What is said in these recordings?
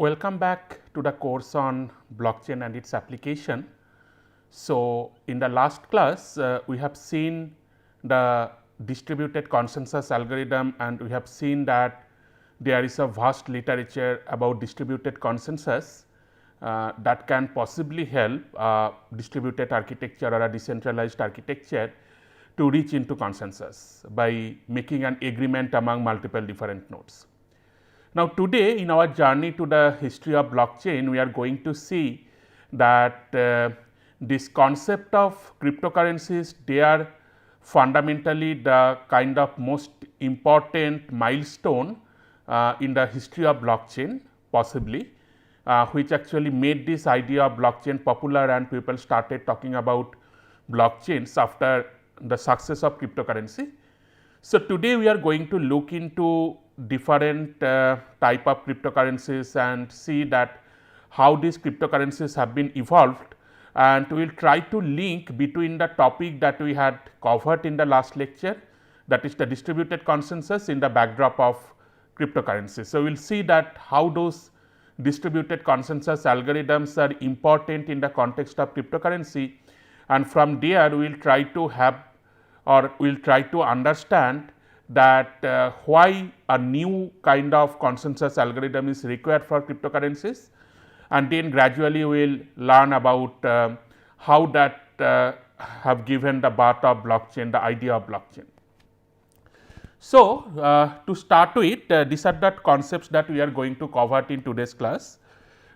Welcome back to the course on blockchain and its application. So, in the last class, we have seen the distributed consensus algorithm, and we have seen that there is a vast literature about distributed consensus that can possibly help distributed architecture or a decentralized architecture to reach into consensus by making an agreement among multiple different nodes. Now, today in our journey to the history of blockchain, we are going to see that this concept of cryptocurrencies, they are fundamentally the kind of most important milestone in the history of blockchain possibly, which actually made this idea of blockchain popular, and people started talking about blockchains after the success of cryptocurrency. So, today we are going to look into different type of cryptocurrencies and see that how these cryptocurrencies have been evolved, and we will try to link between the topic that we had covered in the last lecture, that is the distributed consensus in the backdrop of cryptocurrencies. So, we will see that how those distributed consensus algorithms are important in the context of cryptocurrency, and from there we will try to have or we will try to understand that why a new kind of consensus algorithm is required for cryptocurrencies, and then gradually we will learn about how that have given the birth of blockchain, the idea of blockchain. So, to start with, these are the concepts that we are going to cover in today's class: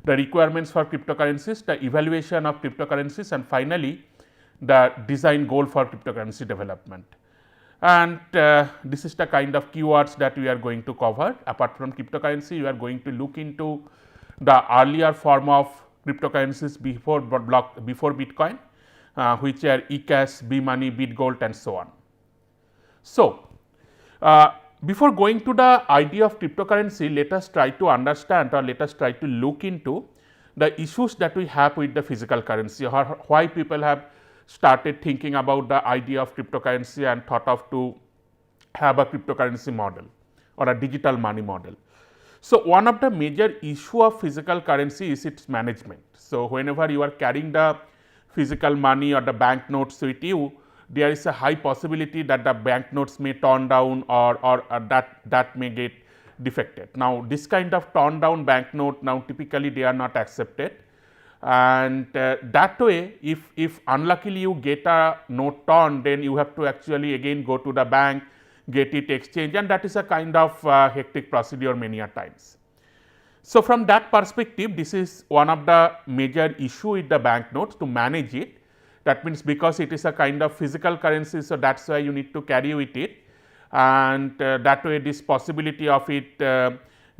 the requirements for cryptocurrencies, the evaluation of cryptocurrencies, and finally the design goal for cryptocurrency development. And this is the kind of keywords that we are going to cover. Apart from cryptocurrency, we are going to look into the earlier form of cryptocurrencies before Bitcoin, which are eCash, B-money, BitGold, and so on. So, before going to the idea of cryptocurrency, let us try to understand, or let us try to look into the issues that we have with the physical currency, or why people have started thinking about the idea of cryptocurrency and thought of to have a cryptocurrency model or a digital money model. So, one of the major issue of physical currency is its management. So, whenever you are carrying the physical money or the banknotes with you, there is a high possibility that the banknotes may turn down, or that may get defected. Now, this kind of torn down banknote, now typically they are not accepted, and that way if unluckily you get a note torn, then you have to actually again go to the bank, get it exchanged, and that is a kind of hectic procedure many a times. So, from that perspective, this is one of the major issue with the banknotes, to manage it. That means, because it is a kind of physical currency, so that is why you need to carry with it, and that way this possibility of it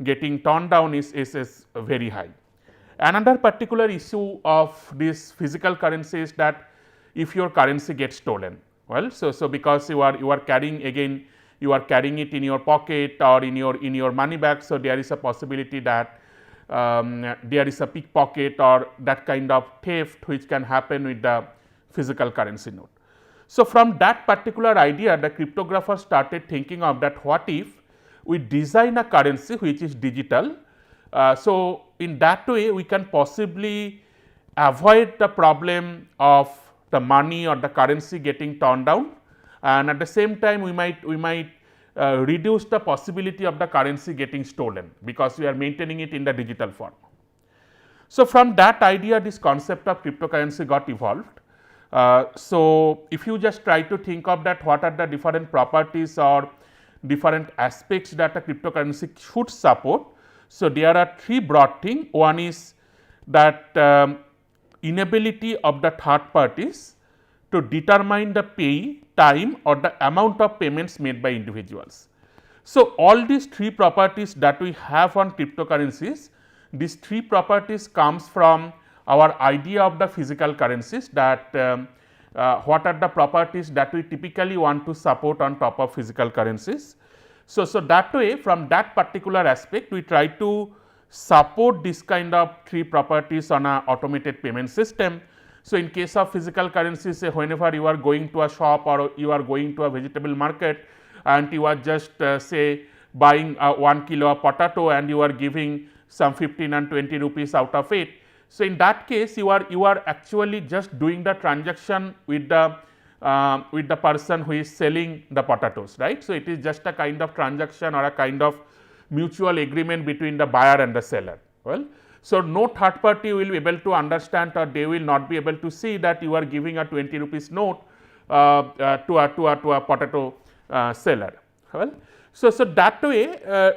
getting torn down is very high. Another particular issue of this physical currency is that if your currency gets stolen, well, so because you are carrying, again you are carrying it in your pocket or in your money bag, so there is a possibility that there is a pickpocket or that kind of theft which can happen with the physical currency note. So, from that particular idea, the cryptographers started thinking of that, what if we design a currency which is digital. So, in that way we can possibly avoid the problem of the money or the currency getting torn down, and at the same time we might reduce the possibility of the currency getting stolen, because we are maintaining it in the digital form. So, from that idea this concept of cryptocurrency got evolved. So, if you just try to think of that, what are the different properties or different aspects that a cryptocurrency should support. So, there are three broad things. One is that inability of the third parties to determine the pay time or the amount of payments made by individuals. So, all these three properties that we have on cryptocurrencies, these three properties comes from our idea of the physical currencies, that what are the properties that we typically want to support on top of physical currencies. So, that way, from that particular aspect we try to support this kind of three properties on a automated payment system. So, in case of physical currencies, say whenever you are going to a shop or you are going to a vegetable market and you are just say buying 1 kilo of potato and you are giving some 15 and 20 rupees out of it. So, in that case you are actually just doing the transaction with the person who is selling the potatoes, right. So, it is just a kind of transaction or a kind of mutual agreement between the buyer and the seller. Well, so no third party will be able to understand, or they will not be able to see that you are giving a 20 rupees note to a potato seller. Well, so that way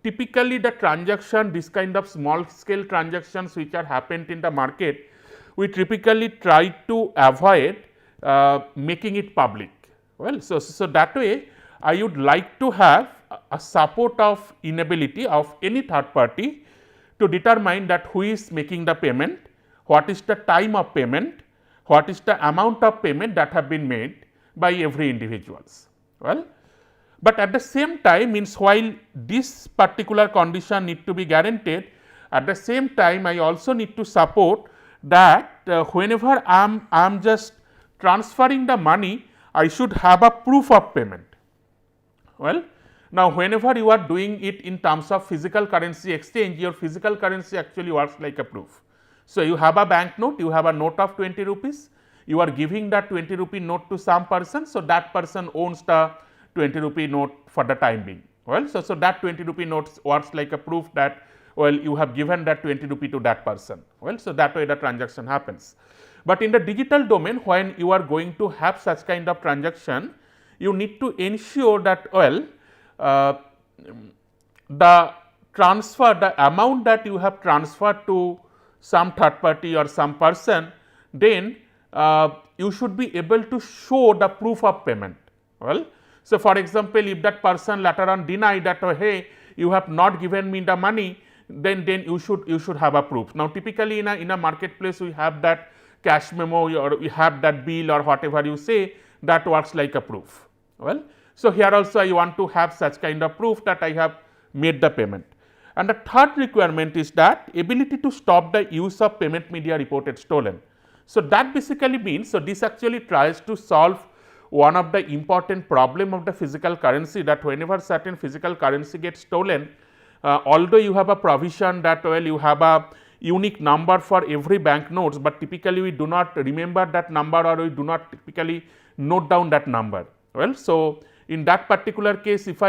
typically the transaction, this kind of small scale transactions which are happened in the market, we typically try to avoid making it public. Well, so that way I would like to have a support of inability of any third party to determine that who is making the payment, what is the time of payment, what is the amount of payment that have been made by every individuals. Well, but at the same time, means while this particular condition need to be guaranteed, at the same time I also need to support that whenever I am just transferring the money, I should have a proof of payment. Well, now whenever you are doing it in terms of physical currency exchange, your physical currency actually works like a proof. So, you have a bank note, you have a note of 20 rupees, you are giving that 20 rupee note to some person. So, that person owns the 20 rupee note for the time being. Well, so that 20 rupee note works like a proof that, well, you have given that 20 rupee to that person. Well, so that way the transaction happens. But in the digital domain, when you are going to have such kind of transaction, you need to ensure that, well, the transfer, the amount that you have transferred to some third party or some person, then you should be able to show the proof of payment. Well, so for example, if that person later on deny that, oh, hey, you have not given me the money, then you should have a proof. Now, typically in a marketplace, we have that cash memo or we have that bill or whatever you say, that works like a proof. Well, so here also I want to have such kind of proof that I have made the payment. And the third requirement is that ability to stop the use of payment media reported stolen. So, that basically means, so this actually tries to solve one of the important problem of the physical currency, that whenever certain physical currency gets stolen, although you have a provision that, well, you have a unique number for every bank notes, but typically we do not remember that number, or we do not typically note down that number. Well, so in that particular case, if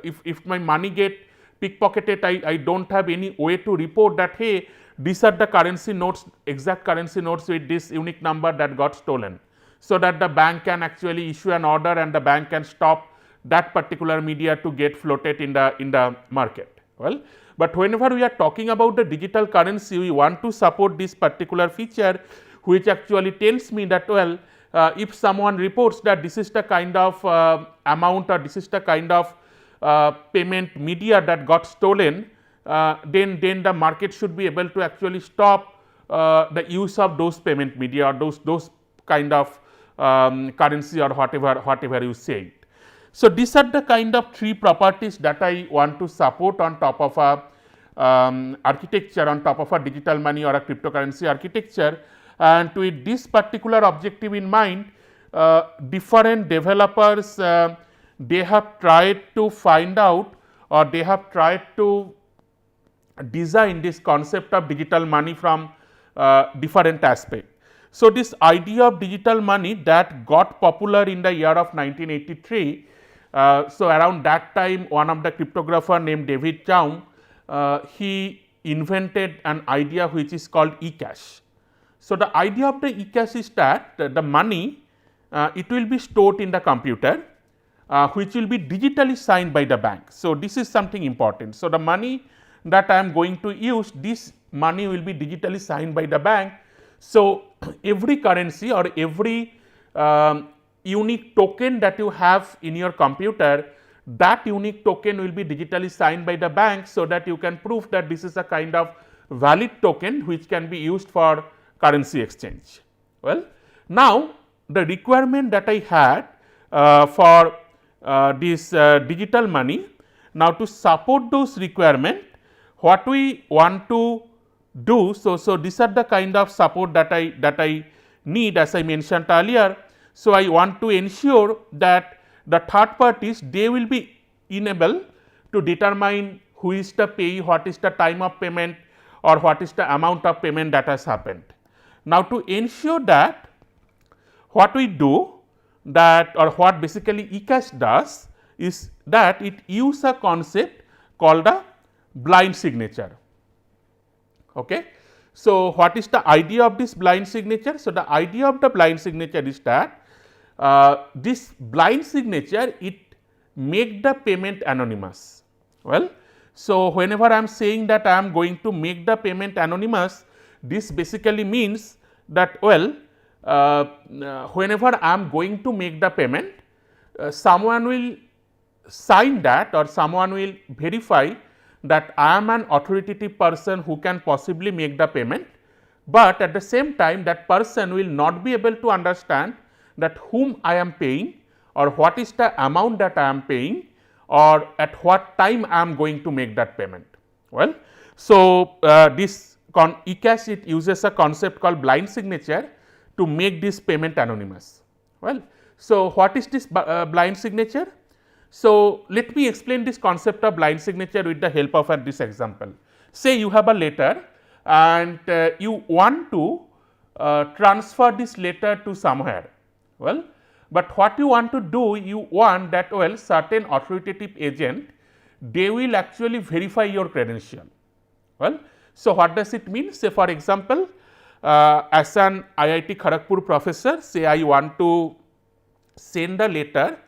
if my money get pickpocketed, I do not have any way to report that, hey, these are the currency notes, exact currency notes with this unique number that got stolen. So that the bank can actually issue an order and the bank can stop that particular media to get floated in the market. Well, but whenever we are talking about the digital currency, we want to support this particular feature, which actually tells me that, well, if someone reports that this is the kind of amount, or this is the kind of payment media that got stolen, then the market should be able to actually stop the use of those payment media, or those kind of currency, or whatever you say it. So, these are the kind of three properties that I want to support on top of a architecture, on top of a digital money or a cryptocurrency architecture. And with this particular objective in mind, different developers they have tried to find out, or they have tried to design this concept of digital money from different aspects. So, this idea of digital money that got popular in the year of 1983. So, around that time, one of the cryptographer named David Chaum, he invented an idea which is called e-cash. So, the idea of the e-cash is that the money it will be stored in the computer, which will be digitally signed by the bank. So, this is something important. So, the money that I am going to use, this money will be digitally signed by the bank. So, every currency or every unique token that you have in your computer, that unique token will be digitally signed by the bank, so that you can prove that this is a kind of valid token which can be used for currency exchange. Well, now the requirement that I had for this digital money, now to support those requirement, what we want to do, so these are the kind of support that I need, as I mentioned earlier. So, I want to ensure that the third parties, they will be enabled to determine who is the payee, what is the time of payment, or what is the amount of payment that has happened. Now, to ensure that, what we do that, or what basically eCash does is that it uses a concept called a blind signature. Okay. So, what is the idea of this blind signature? So, the idea of the blind signature is that this blind signature, it make the payment anonymous. Well, so whenever I am saying that I am going to make the payment anonymous, this basically means that, well, whenever I am going to make the payment, someone will sign that, or someone will verify that I am an authoritative person who can possibly make the payment, but at the same time that person will not be able to understand that whom I am paying, or what is the amount that I am paying, or at what time I am going to make that payment. Well, so this eCash, it uses a concept called blind signature to make this payment anonymous. Well, so what is this blind signature? So, let me explain this concept of blind signature with the help of this example. Say you have a letter and you want to transfer this letter to somewhere. Well, but what you want to do, you want that, well, certain authoritative agent, they will actually verify your credential. Well, so what does it mean? Say for example, as an IIT Kharagpur professor, say I want to send a letter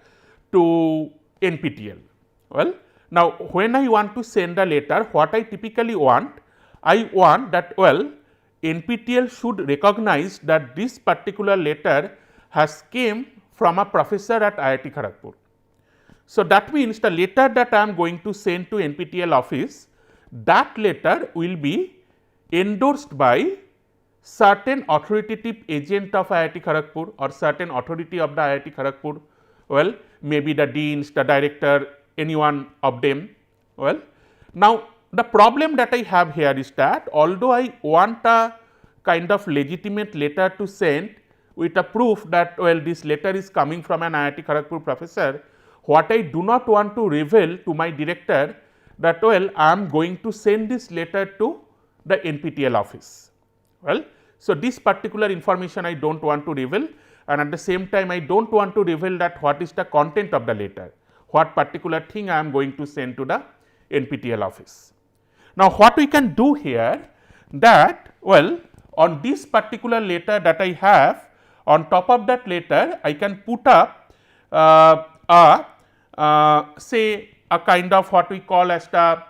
to NPTEL. Well, now when I want to send a letter, what I typically want, I want that, well, NPTEL should recognize that this particular letter has came from a professor at IIT Kharagpur. So, that means the letter that I am going to send to NPTEL office, that letter will be endorsed by certain authoritative agent of IIT Kharagpur or certain authority of the IIT Kharagpur. Well, maybe the deans, the director, anyone of them. Well, now the problem that I have here is that although I want a kind of legitimate letter to send with a proof that, well, this letter is coming from an IIT Kharagpur professor, what I do not want to reveal to my director that, well, I am going to send this letter to the NPTEL office. Well, so this particular information I do not want to reveal, and at the same time I do not want to reveal that what is the content of the letter, what particular thing I am going to send to the NPTEL office. Now, what we can do here that, well, on this particular letter that I have, on top of that letter I can put up say a kind of what we call as the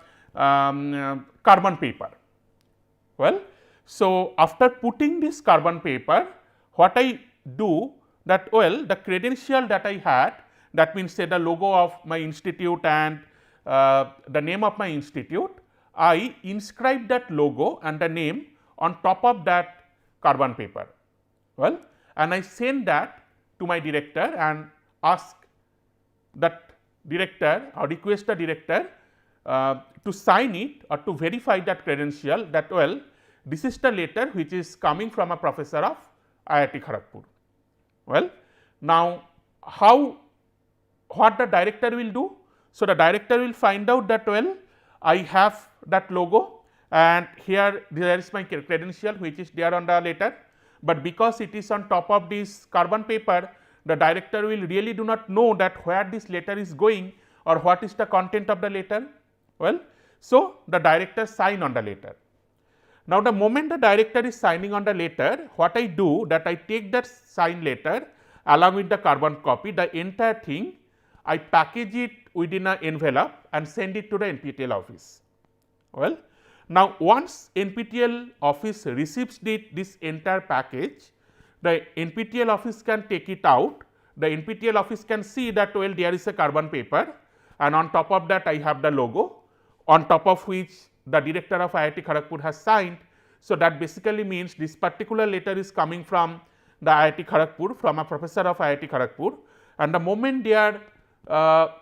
carbon paper. Well, so after putting this carbon paper, what I do that, well, the credential that I had, that means say the logo of my institute and the name of my institute, I inscribe that logo and the name on top of that carbon paper. Well, and I send that to my director and ask that director or request the director to sign it or to verify that credential that, well, this is the letter which is coming from a professor of IIT Kharagpur. Well, now what the director will do? So, the director will find out that, well, I have that logo and here there is my credential which is there on the letter, but because it is on top of this carbon paper, the director will really do not know that where this letter is going or what is the content of the letter. Well, so the director sign on the letter. Now, the moment the director is signing on the letter, what I do that I take that signed letter along with the carbon copy, the entire thing I package it within an envelope and send it to the NPTEL office. Well, now once NPTEL office receives this entire package, the NPTEL office can take it out, the NPTEL office can see that, well, there is a carbon paper and on top of that I have the logo, on top of which the director of IIT Kharagpur has signed. So, that basically means this particular letter is coming from the IIT Kharagpur, from a professor of IIT Kharagpur, and the moment they are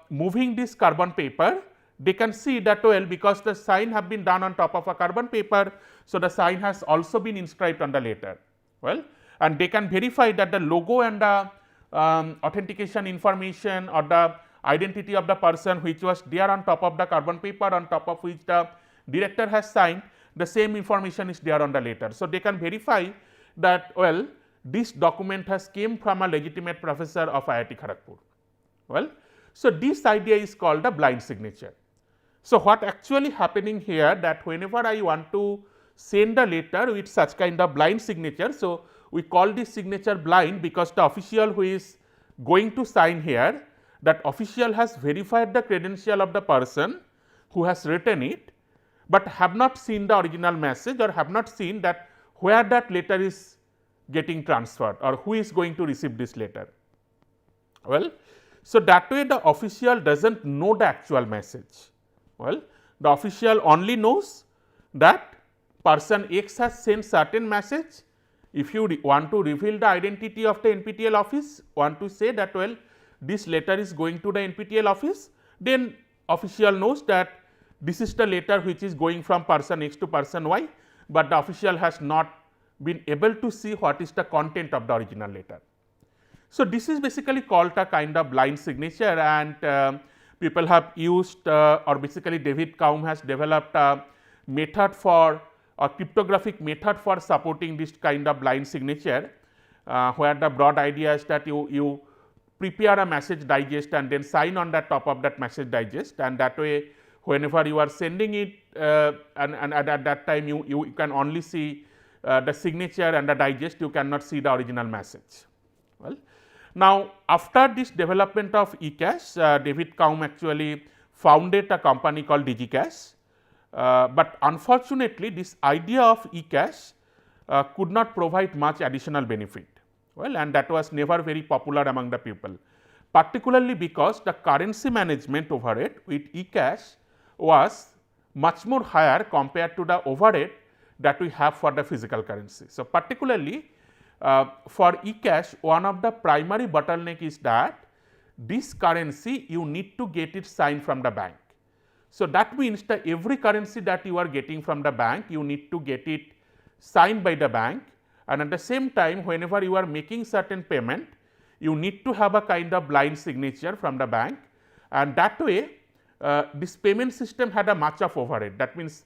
moving this carbon paper, they can see that, well, because the sign have been done on top of a carbon paper, so the sign has also been inscribed on the letter. Well, and they can verify that the logo and the authentication information or the identity of the person which was there on top of the carbon paper on top of which the director has signed, the same information is there on the letter. So, they can verify that well this document has came from a legitimate professor of IIT Kharagpur. Well, so this idea is called a blind signature. So, what actually happening here that whenever I want to send a letter with such kind of blind signature, so we call this signature blind because the official who is going to sign here, that official has verified the credential of the person who has written it, but have not seen the original message or have not seen that where that letter is getting transferred or who is going to receive this letter. Well, so that way the official does not know the actual message. Well, the official only knows that person X has sent certain message. If you want to reveal the identity of the NPTEL office, want to say that well this letter is going to the NPTEL office, then official knows that this is the letter which is going from person X to person Y, but the official has not been able to see what is the content of the original letter. So, this is basically called a kind of blind signature, and people have used or basically David Kaum has developed a method for a cryptographic method for supporting this kind of blind signature, where the broad idea is that you prepare a message digest and then sign on the top of that message digest, and that way whenever you are sending it and at that time you can only see the signature and the digest, you cannot see the original message. Well, now after this development of eCash, David Kaum actually founded a company called DigiCash, but unfortunately this idea of eCash could not provide much additional benefit. Well, and that was never very popular among the people, particularly because the currency management overhead with eCash was much more higher compared to the overhead that we have for the physical currency. So, particularly for eCash, one of the primary bottleneck is that this currency you need to get it signed from the bank. So, that means that every currency that you are getting from the bank, you need to get it signed by the bank, and at the same time whenever you are making certain payment, you need to have a kind of blind signature from the bank, and that way this payment system had a much of overhead. That means,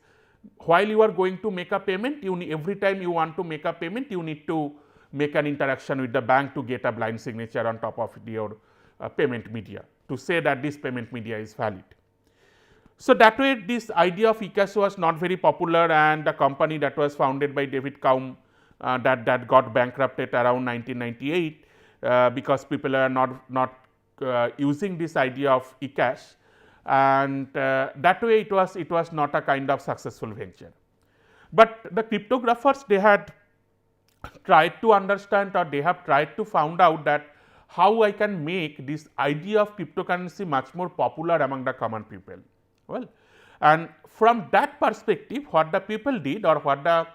while you are going to make a payment, every time you want to make a payment, you need to make an interaction with the bank to get a blind signature on top of your payment media to say that this payment media is valid. So, that way this idea of eCash was not very popular, and the company that was founded by David Kaum that got bankrupted around 1998 because people are not using this idea of eCash, and that way it was not a kind of successful venture. But the cryptographers, they had tried to understand, or they have tried to find out that how I can make this idea of cryptocurrency much more popular among the common people. Well, and from that perspective, what the people did, or what the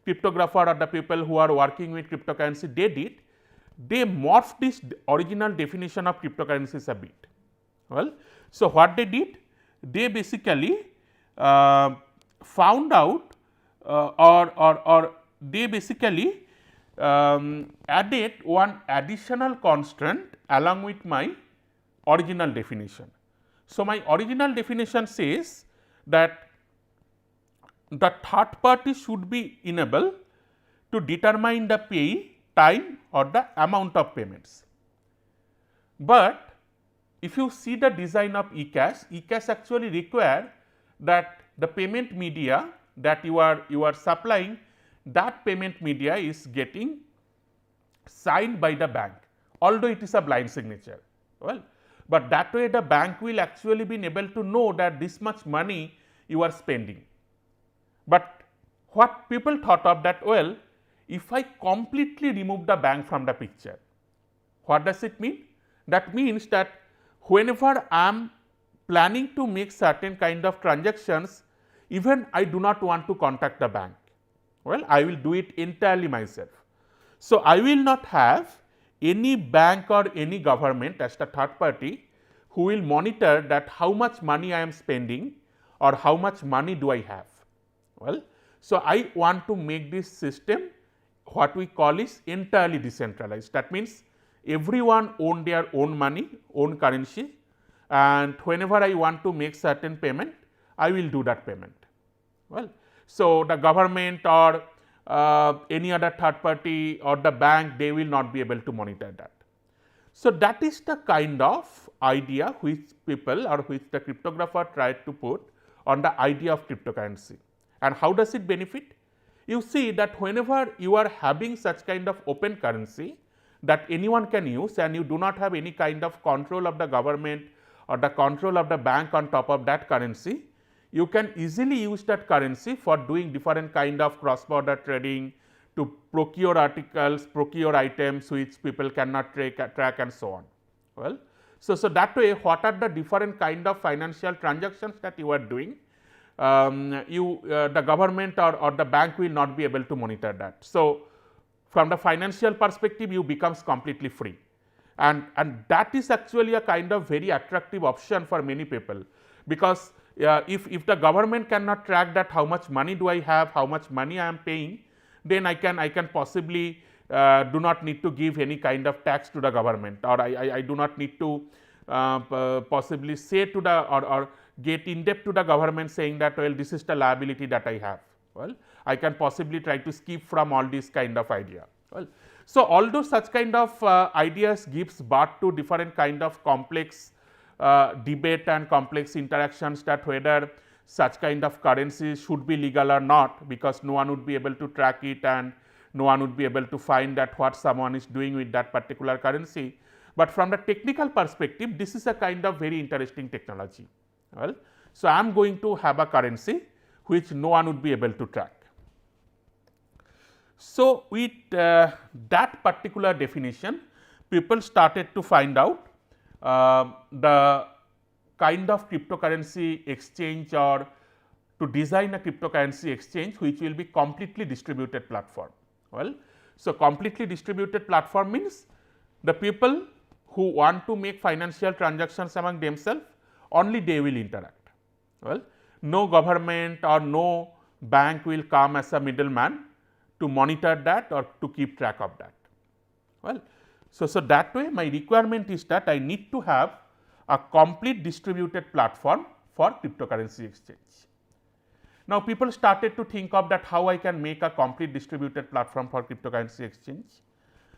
cryptographer or the people who are working with cryptocurrency they did, they morphed this original definition of cryptocurrencies a bit. Well, so what they did, they basically found out or they basically added one additional constraint along with my original definition. So, my original definition says that the third party should be enabled to determine the payee time or the amount of payments. But if you see the design of eCash, eCash actually require that the payment media that you are supplying, that payment media is getting signed by the bank, although it is a blind signature. Well, but that way the bank will actually be able to know that this much money you are spending. But what people thought of that, well, if I completely remove the bank from the picture, what does it mean? That means that whenever I am planning to make certain kind of transactions, even I do not want to contact the bank, well, I will do it entirely myself. So, I will not have any bank or any government as the third party who will monitor that how much money I am spending or how much money do I have. Well, so I want to make this system what we call is entirely decentralized. That means, everyone own their own money, own currency, and whenever I want to make certain payment, I will do that payment. Well, so the government or any other third party or the bank, they will not be able to monitor that. So that is the kind of idea which people or which the cryptographer tried to put on the idea of cryptocurrency. And how does it benefit? You see that whenever you are having such kind of open currency that anyone can use, and you do not have any kind of control of the government or the control of the bank on top of that currency, you can easily use that currency for doing different kind of cross border trading, to procure articles, procure items which people cannot track and so on. Well, so that way, what are the different kind of financial transactions that you are doing, the government or the bank will not be able to monitor that. So, from the financial perspective, you becomes completely free, and that is actually a kind of very attractive option for many people, because if the government cannot track that how much money do I have, how much money I am paying, then I can possibly do not need to give any kind of tax to the government, or I do not need to possibly say to the or get in debt to the government saying that, well, this is the liability that I have. Well, I can possibly try to skip from all this kind of idea. Well, so although such kind of ideas gives birth to different kind of complex debate and complex interactions, that whether such kind of currency should be legal or not, because no one would be able to track it and no one would be able to find that what someone is doing with that particular currency. But from the technical perspective, this is a kind of very interesting technology. Well, so I am going to have a currency which no one would be able to track. So, with that particular definition, people started to find out the kind of cryptocurrency exchange, or to design a cryptocurrency exchange which will be completely distributed platform. Well, so completely distributed platform means the people who want to make financial transactions among themselves, only they will interact. Well, no government or no bank will come as a middleman to monitor that or to keep track of that. Well, so that way my requirement is that I need to have a complete distributed platform for cryptocurrency exchange. Now, people started to think of that how I can make a complete distributed platform for cryptocurrency exchange.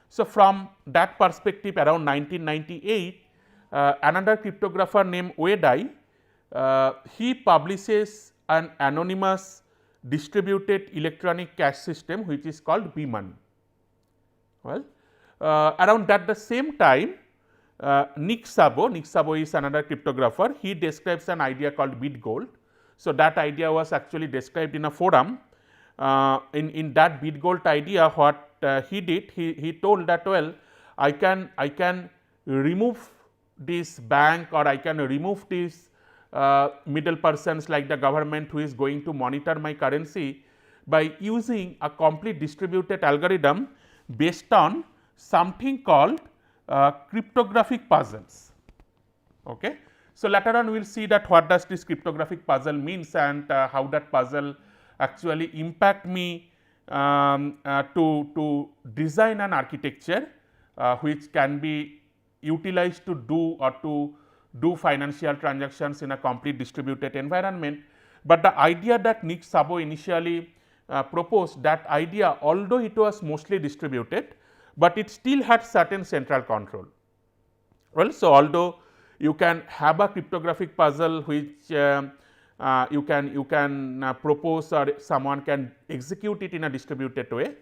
So, from that perspective, around 1998, another cryptographer named Wei, he publishes an anonymous distributed electronic cash system which is called B-Money. Well, around that the same time, Nick Szabo is another cryptographer, he describes an idea called BitGold. So, that idea was actually described in a forum. In that BitGold idea, what he did, he told that, well, I can remove this bank, or I can remove these middle persons like the government who is going to monitor my currency by using a complete distributed algorithm based on something called cryptographic puzzles. Okay. So, later on we will see that what does this cryptographic puzzle means, and how that puzzle actually impact me to design an architecture which can be utilized to do financial transactions in a complete distributed environment. But the idea that Nick Szabo initially proposed, that idea, although it was mostly distributed, but it still had certain central control. Well, so although you can have a cryptographic puzzle which you can propose, or someone can execute it in a distributed way,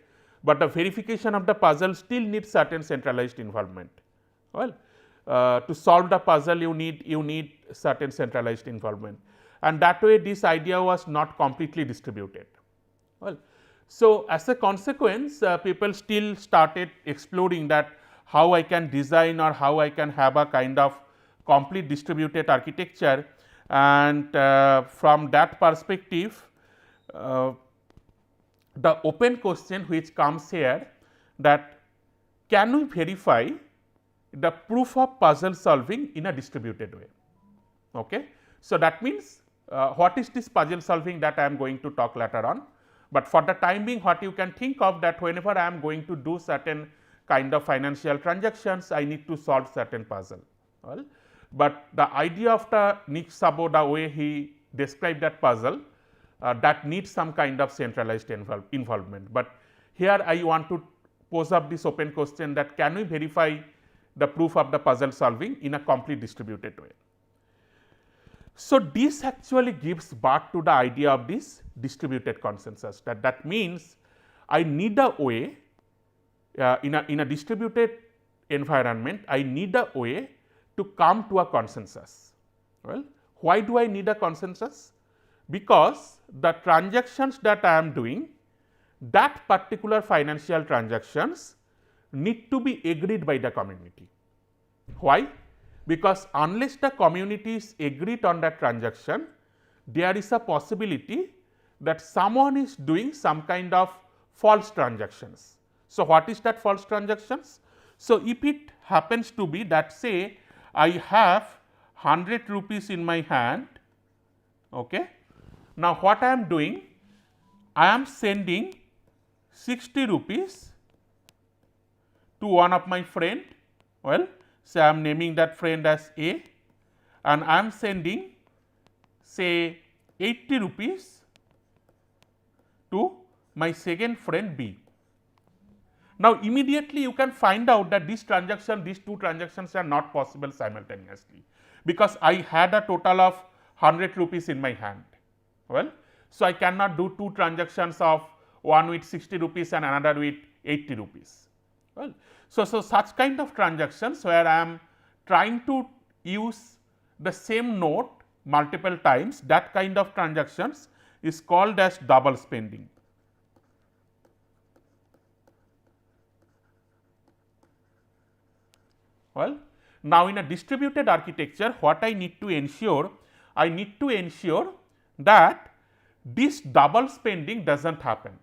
but the verification of the puzzle still needs certain centralized involvement. Well, to solve the puzzle you need certain centralized involvement, and that way this idea was not completely distributed. Well, so as a consequence, people still started exploring that how I can design or how I can have a kind of complete distributed architecture, and from that perspective, the open question which comes here, that can we verify the proof of puzzle solving in a distributed way. Okay. So, that means what is this puzzle solving that I am going to talk later on, but for the time being what you can think of, that whenever I am going to do certain kind of financial transactions, I need to solve certain puzzle. Well, but the idea of the Nick Szabo, the way he described that puzzle, that needs some kind of centralized involvement. But here I want to pose up this open question that can we verify the proof of the puzzle solving in a complete distributed way. So, this actually gives birth to the idea of this distributed consensus, that means I need a way in a distributed environment, I need a way to come to a consensus. Well, why do I need a consensus? Because the transactions that I am doing, that particular financial transactions need to be agreed by the community. Why? Because unless the community is agreed on that transaction, there is a possibility that someone is doing some kind of false transactions. So, what is that false transactions? So, if it happens to be that say I have 100 rupees in my hand, okay. Now, what I am doing? I am sending 60 rupees to one of my friend, well, say I am naming that friend as A, and I am sending say 80 rupees to my second friend B. Now, immediately you can find out that these two transactions are not possible simultaneously, because I had a total of 100 rupees in my hand. Well, so I cannot do two transactions of one with 60 rupees and another with 80 rupees. Well, so such kind of transactions where I am trying to use the same note multiple times, that kind of transactions is called as double spending. Well, now in a distributed architecture, what I need to ensure? I need to ensure that this double spending does not happen,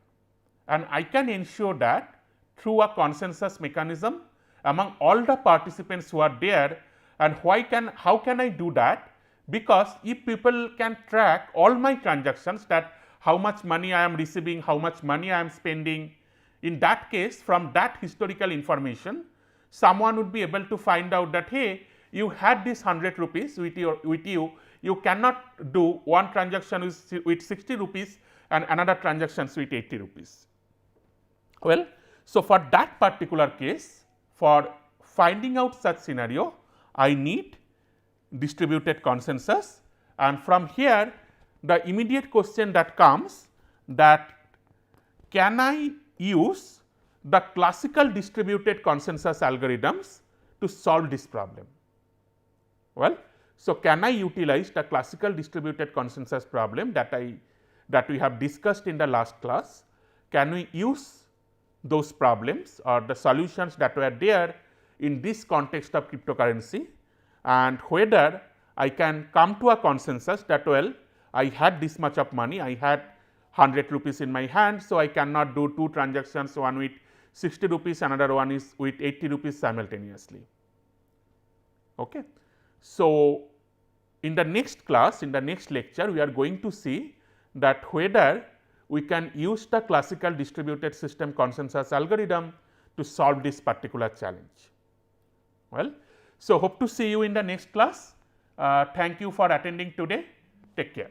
and I can ensure that through a consensus mechanism among all the participants who are there. And how can I do that? Because if people can track all my transactions, that how much money I am receiving, how much money I am spending, in that case from that historical information someone would be able to find out that hey, you had this 100 rupees with you, you cannot do one transaction with 60 rupees and another transactions with 80 rupees. Well, so for that particular case, for finding out such scenario, I need distributed consensus, and from here the immediate question that comes, that can I use the classical distributed consensus algorithms to solve this problem? Well, so can I utilize the classical distributed consensus problem that we have discussed in the last class? Can we use those problems or the solutions that were there in this context of cryptocurrency, and whether I can come to a consensus that well, I had this much of money, I had 100 rupees in my hand, so I cannot do two transactions, one with 60 rupees, another one is with 80 rupees simultaneously. Okay. So, in the next class, in the next lecture, we are going to see that whether we can use the classical distributed system consensus algorithm to solve this particular challenge. Well, so hope to see you in the next class. Thank you for attending today. Take care.